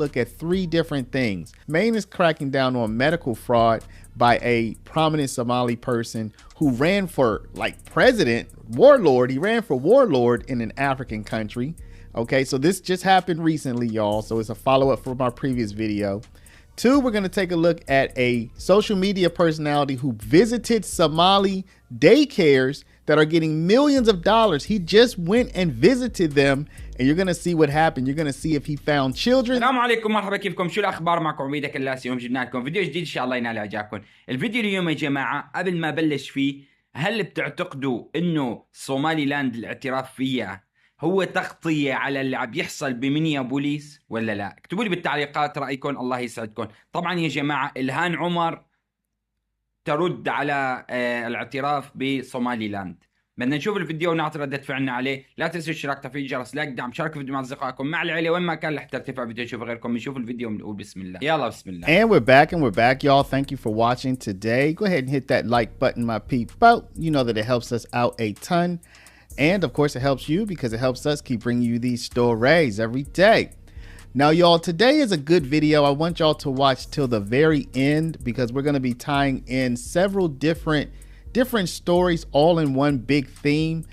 look at three different things. Maine is cracking down on medical fraud by a prominent Somali person who ran for like president, warlord. He ran for warlord in an African country. Okay, so this just happened recently, y'all. So it's a follow-up from our previous video. Two, we're going to take a look at a social media personality who visited Somali daycares that are getting millions of dollars. He just went and visited them, and you're going to see what happened. You're going to see if he found children. السلام عليكم، مرحبا، كيفكم؟ شو الاخبار؟ معكم عبيد كلاس. اليوم جبنا لكم فيديو جديد ان شاء الله ينال اعجابكم. الفيديو اليوم يا جماعه قبل ما بلش فيه، هل بتعتقدوا انه صوماليلاند الاعتراف فيها هو تغطية على اللي عم يحصل بمينيابوليس ولا لا؟ اكتبوا لي بالتعليقات رأيكم، الله يسعدكم. طبعا يا جماعة إلهان عمر ترد على الاعتراف بصوماليلاند. بدنا نشوف الفيديو ونعطي ردة فعلنا عليه. لا تنسوا الاشتراك، تفعيل الجرس، لايك، دعم، شاركوا الفيديو مع اصدقائكم مع العيلة وين ما كان لحتى ترتفع فيديو نشوف غيركم. نشوف الفيديو ونقول بسم الله. يلا بسم الله. And we're back y'all. Thank you for watching today. Go ahead and hit that like button, my people. You know that it helps us out a ton. And of course it helps you because it helps us keep bringing you these stories every day. Now y'all, today is a good video. I want y'all to watch till the very end because we're going to be tying in several different stories all in one big theme.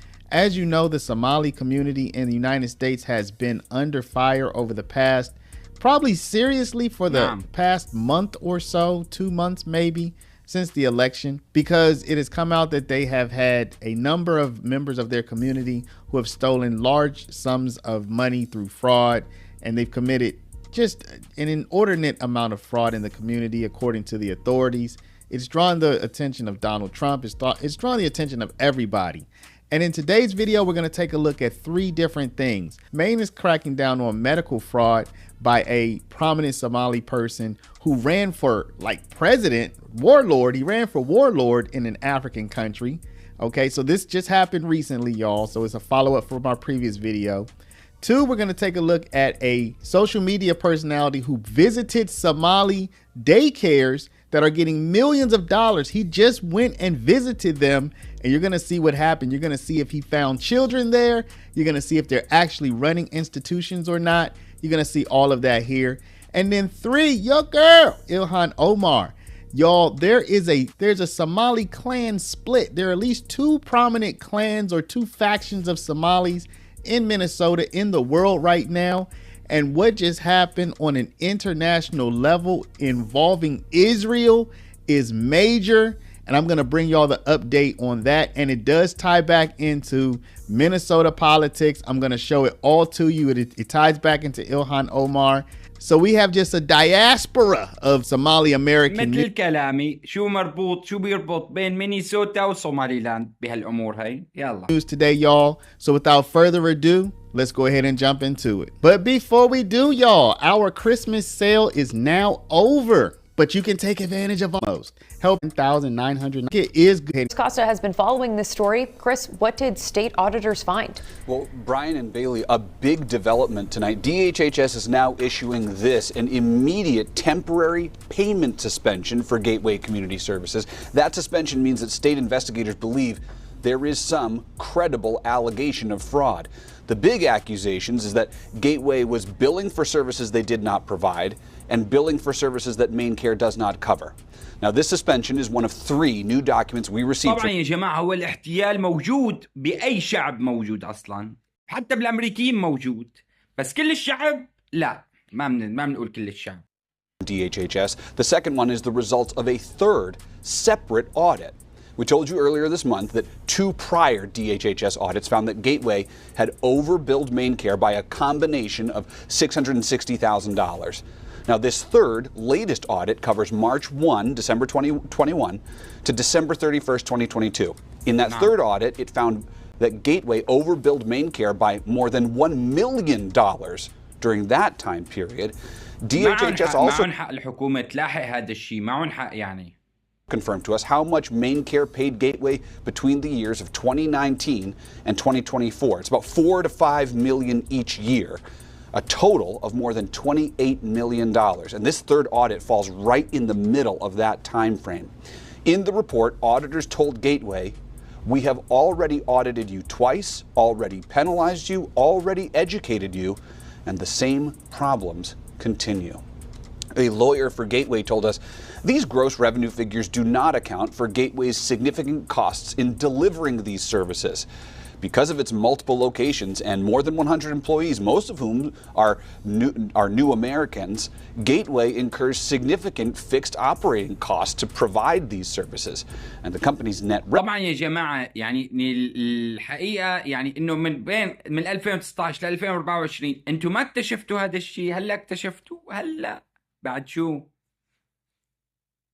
As you know, the Somali community in the United States has been under fire over the past, probably seriously for the past month or so, 2 months maybe, since the election, because it has come out that they have had a number of members of their community who have stolen large sums of money through fraud, and they've committed just an inordinate amount of fraud in the community, according to the authorities. It's drawn the attention of Donald Trump. It's drawn the attention of everybody. And in today's video, we're going to take a look at three different things. Maine is cracking down on medical fraud by a prominent Somali person who ran for like president, warlord. He ran for warlord in an African country. Okay, so this just happened recently, y'all. So it's a follow-up from our previous video. Two, we're going to take a look at a social media personality who visited Somali daycares that are getting millions of dollars. He just went and visited them, and you're going to see what happened. You're going to see if he found children there. You're going to see if they're actually running institutions or not. You're going to see all of that here. And then three, your girl, Ilhan Omar. Y'all, there's a Somali clan split. There are at least two prominent clans or two factions of Somalis in Minnesota, in the world right now. And what just happened on an international level involving Israel is major. And I'm going to bring y'all the update on that. And it does tie back into Minnesota politics. I'm going to show it all to you. It ties back into Ilhan Omar. So we have just a diaspora of Somali American. مثل كلامي، شو بيربط بين مينيسوتا وصوماليلاند بهالأمور هاي؟ يلا. News today, y'all. So without further ado, let's go ahead and jump into it. But before we do, y'all, our Christmas sale is now over. But you can take advantage of almost help 1,900. It is good. Costa has been following this story. Chris, what did state auditors find? Well, Brian and Bailey, a big development tonight. DHHS is now issuing this, an immediate temporary payment suspension for Gateway Community Services. That suspension means that state investigators believe there is some credible allegation of fraud. The big accusations is that Gateway was billing for services they did not provide and billing for services that Maine Care does not cover. Now, this suspension is one of three new documents we received. طبعا يا جماعة، هو الاحتيال موجود بأي شعب موجود أصلا، حتى بالأمريكيين موجود، بس كل الشعب لا، ما بنقول كل الشعب. DHHS. The second one is the results of a third separate audit. We told you earlier this month that two prior DHHS audits found that Gateway had overbilled Maine Care by a combination of $660,000. Now, this third, latest audit covers March 1, December 2021 to December 31st, 2022. In that third audit, it found that Gateway overbilled Maine Care by more than $1 million during that time period. DHHS also معهم حق الحكومة تلاحق هذا الشيء، معهم حق يعني. Confirmed to us how much Maine Care paid Gateway between the years of 2019 and 2024. It's about $4 to $5 million each year, a total of more than $28 million. And this third audit falls right in the middle of that time frame. In the report, auditors told Gateway, "We have already audited you twice, already penalized you, already educated you, and the same problems continue. A lawyer for Gateway told us these gross revenue figures do not account for Gateway's significant costs in delivering these services. Because of its multiple locations and more than 100 employees, most of whom are new Americans, Gateway incurs significant fixed operating costs to provide these services. And the company's net طبعا يا جماعة يعني الحقيقة يعني انه من 2019 ل 2024 انتم ما اكتشفتوا هذا الشيء، هلا اكتشفتوا، هلا بعد شو؟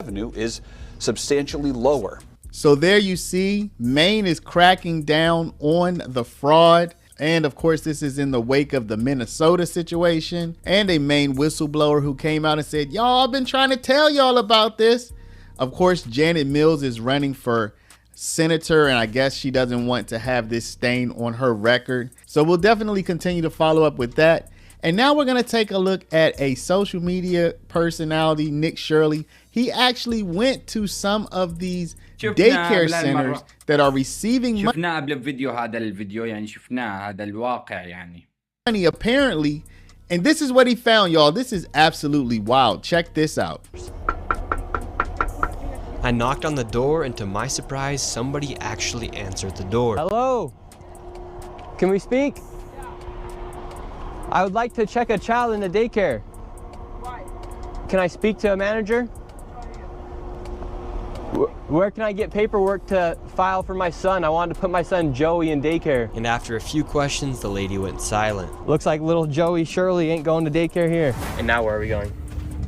revenue is substantially lower. So there you see, Maine is cracking down on the fraud. And of course, this is in the wake of the Minnesota situation and a Maine whistleblower who came out and said, y'all, I've been trying to tell y'all about this. Of course, Janet Mills is running for senator, and I guess she doesn't want to have this stain on her record. So we'll definitely continue to follow up with that. And now we're going to take a look at a social media personality, Nick Shirley. He actually went to some of these daycare centers that are receiving شفناه قبل الفيديو، هذا الفيديو يعني شفناه هذا الواقع يعني money apparently, and this is what he found, y'all. This is absolutely wild. Check this out. I knocked on the door, and to my surprise, somebody actually answered the door. Hello? Can we speak? I would like to check a child in the daycare. Why? Can I speak to a manager? Where can I get paperwork to file for my son? I wanted to put my son Joey in daycare. And after a few questions, the lady went silent. Looks like little Joey Shirley ain't going to daycare here. And now where are we going?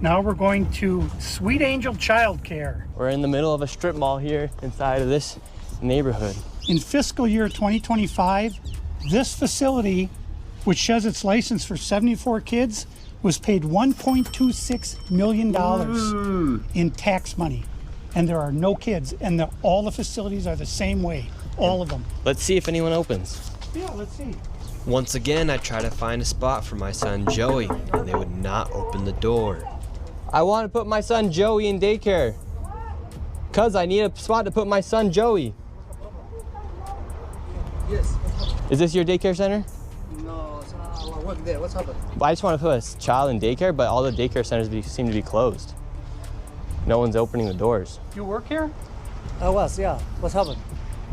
Now we're going to Sweet Angel Child Care. We're in the middle of a strip mall here inside of this neighborhood. In fiscal year 2025, this facility, which has its license for 74 kids, was paid $1.26 million in tax money. And there are no kids, and all the facilities are the same way, all of them. Let's see if anyone opens. Yeah, let's see. Once again, I tried to find a spot for my son Joey, and they would not open the door. I want to put my son Joey in daycare. Cuz I need a spot to put my son Joey. Yes. Is this your daycare center? No, I work there. What's happened? I just want to put a child in daycare, but all the daycare centers seem to be closed. No one's opening the doors. You work here? I was, yeah. What's happened?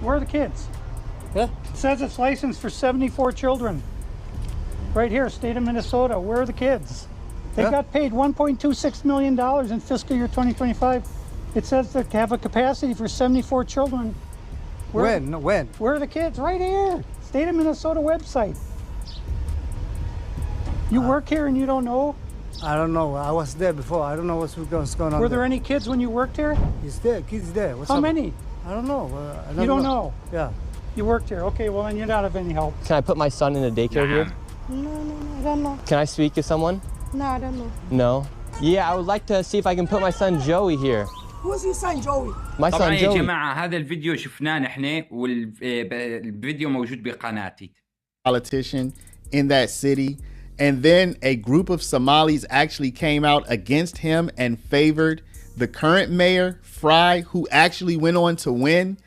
Where are the kids? Yeah? It says it's licensed for 74 children. Right here, state of Minnesota. Where are the kids? They got paid $1.26 million in fiscal year 2025. It says they have a capacity for 74 children. When? When? Where are the kids? Right here. State of Minnesota website. You work here and you don't know? I don't know. I was there before. I don't know what's going on. Were there any kids when you worked here? He's there. Kids there. What's How happened? many? I don't know. You don't know? Yeah. You worked here. Okay, well then you're not of any help. Can I put my son in a daycare here? No, I don't know. Can I speak to someone? No, I don't know. No? Yeah, I would like to see if I can put my son Joey here. Who's your son, Joey? My طبعا son يا Joey. جماعة هذا الفيديو شفناه نحن والفيديو موجود بقناتي. Politician in that city. And then a group of Somalis actually came out against him and favored the current mayor, Fry, who actually went on to win.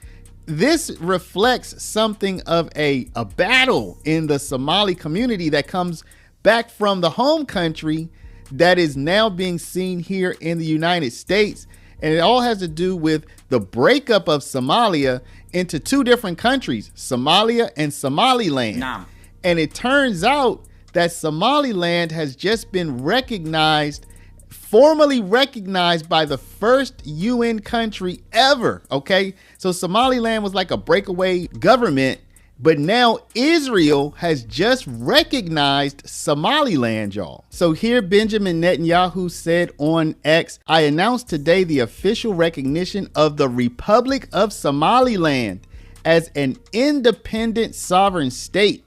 This reflects something of a battle in the Somali community that comes back from the home country that is now being seen here in the United States. And it all has to do with the breakup of Somalia into two different countries, Somalia and Somaliland. نعم. And it turns out that Somaliland has just been formally recognized by the first UN country ever, okay? So Somaliland was like a breakaway government, but now Israel has just recognized Somaliland, y'all. So here Benjamin Netanyahu said on X, I announced today the official recognition of the Republic of Somaliland as an independent sovereign state.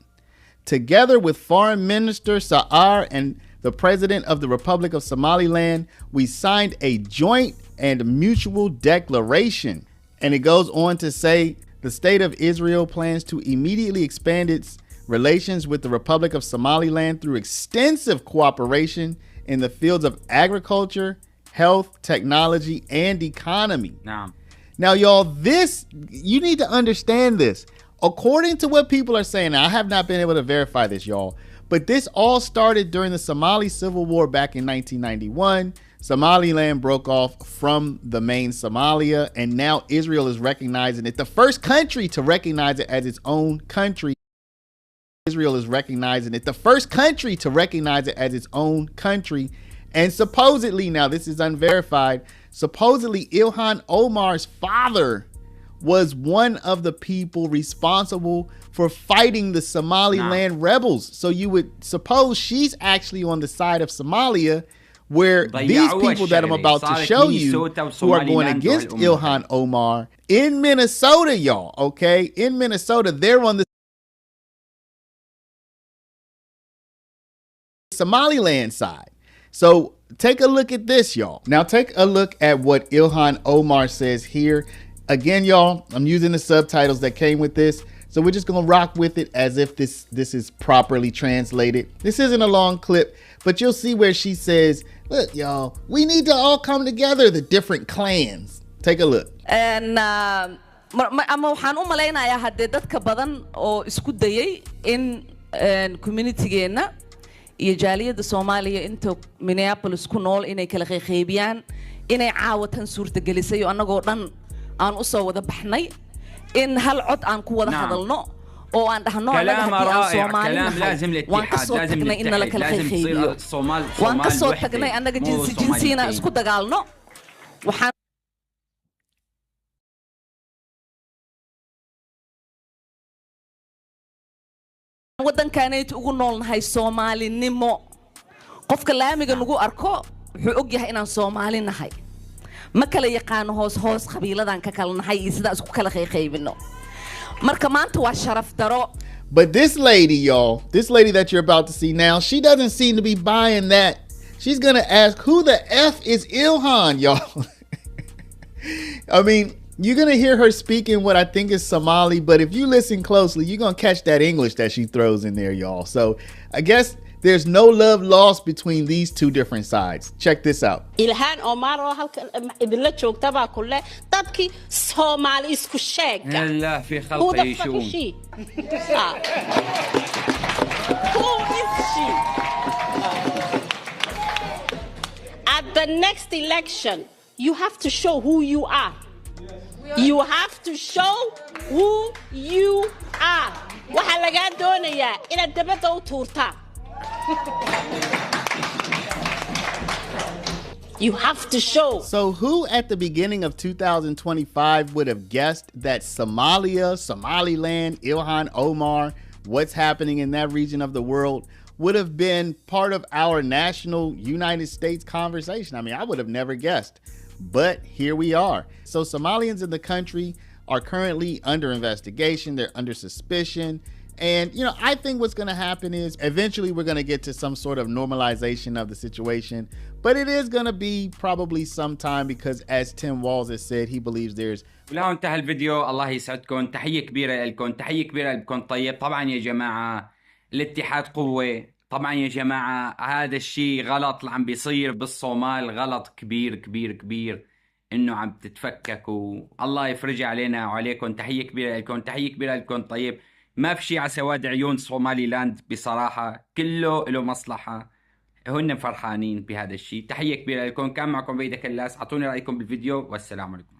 Together with Foreign Minister Sa'ar and the President of the Republic of Somaliland, we signed a joint and mutual declaration. And it goes on to say, the state of Israel plans to immediately expand its relations with the Republic of Somaliland through extensive cooperation in the fields of agriculture, health, technology, and economy. نعم. Now, y'all, you need to understand this. According to what people are saying, now, I have not been able to verify this, y'all, But this all started during the Somali Civil War back in 1991. Somaliland broke off from the main Somalia, and now Israel is recognizing it. The first country to recognize it as its own country. Israel is recognizing it. The first country to recognize it as its own country. And supposedly, now this is unverified, supposedly Ilhan Omar's father was one of the people responsible for fighting the Somaliland rebels. So you would suppose she's actually on the side of Somalia, where these people that I'm about to show you who are going against Ilhan Omar in Minnesota, y'all, okay? In Minnesota, they're on the Somaliland side. So take a look at this, y'all. Now take a look at what Ilhan Omar says here. Again, y'all, I'm using the subtitles that came with this. So we're just going to rock with it as if this is properly translated. This isn't a long clip, but you'll see where she says, look, y'all, we need to all come together, the different clans. Take a look. And ama waxaan u malaynayaa hadee dadka badan oo isku dayay in community-geena iyo jaaliyada Soomaaliya inta Minneapolis ku nool inay kala qeybiyaan inay caawatan suurta gelisay oo anagoo dhan aan u soo wada baxnay in hal cod aan ku wada hadalno oo aan dhahno anaga كلام لازم الاتحاد لازم لازم تصير الصومال waan ka soo tagnay anaga jinsiina isku dagaalno waxaan waddankaanayt ugu noolnahay Soomaalinimo qofka laamiga nagu arko wuxuu og yahay inaan Soomaali nahay ma kala yaqaan hoos qabiiladan ka kala nahay iyo sida isku kala qeybino marka maanta waa sharaf daro. But this lady, y'all, this lady that you're about to see now, she doesn't seem to be buying that. She's gonna ask, who the F is Ilhan, y'all? I mean, you're gonna hear her speaking what I think is Somali, but if you listen closely, you're gonna catch that English that she throws in there, y'all. So I guess there's no love lost between these two different sides. Check this out. إلهان أمارو هالك إدلة شوك تبع كله تبكي صومالي إسكو شيء. لا في خلق يشوم. Who is she? At the next election, you have to show who you are. You have to show who you are. وحلقات دونية إلى الدبتة وتورتا. You have to show. So who at the beginning of 2025 would have guessed that Somalia, Somaliland, Ilhan Omar, what's happening in that region of the world would have been part of our national United States conversation? I mean, I would have never guessed, but here we are. So Somalians in the country are currently under investigation. They're under suspicion. And, you know, I think what's going to happen is eventually we're going to get to some sort of normalization of the situation. But it is going to be probably some time because, as Tim Walls has said, he believes there's... ولو انتهى الفيديو الله يسعدكم. تحية كبيرة لكم، تحية كبيرة لكم. طيب طبعا يا جماعة الاتحاد قوة. طبعا يا جماعة هذا الشيء غلط اللي عم بيصير بالصومال، غلط كبير كبير كبير انه عم تتفككوا. الله يفرج علينا وعليكم. تحية كبيرة لكم، تحية كبيرة لكم. طيب ما في شيء على سواد عيون صوماليلاند بصراحة، كله له مصلحة، هن فرحانين بهذا الشيء. تحية كبيرة لكم. كان معكم بعيدك اللاس، اعطوني رأيكم بالفيديو والسلام عليكم.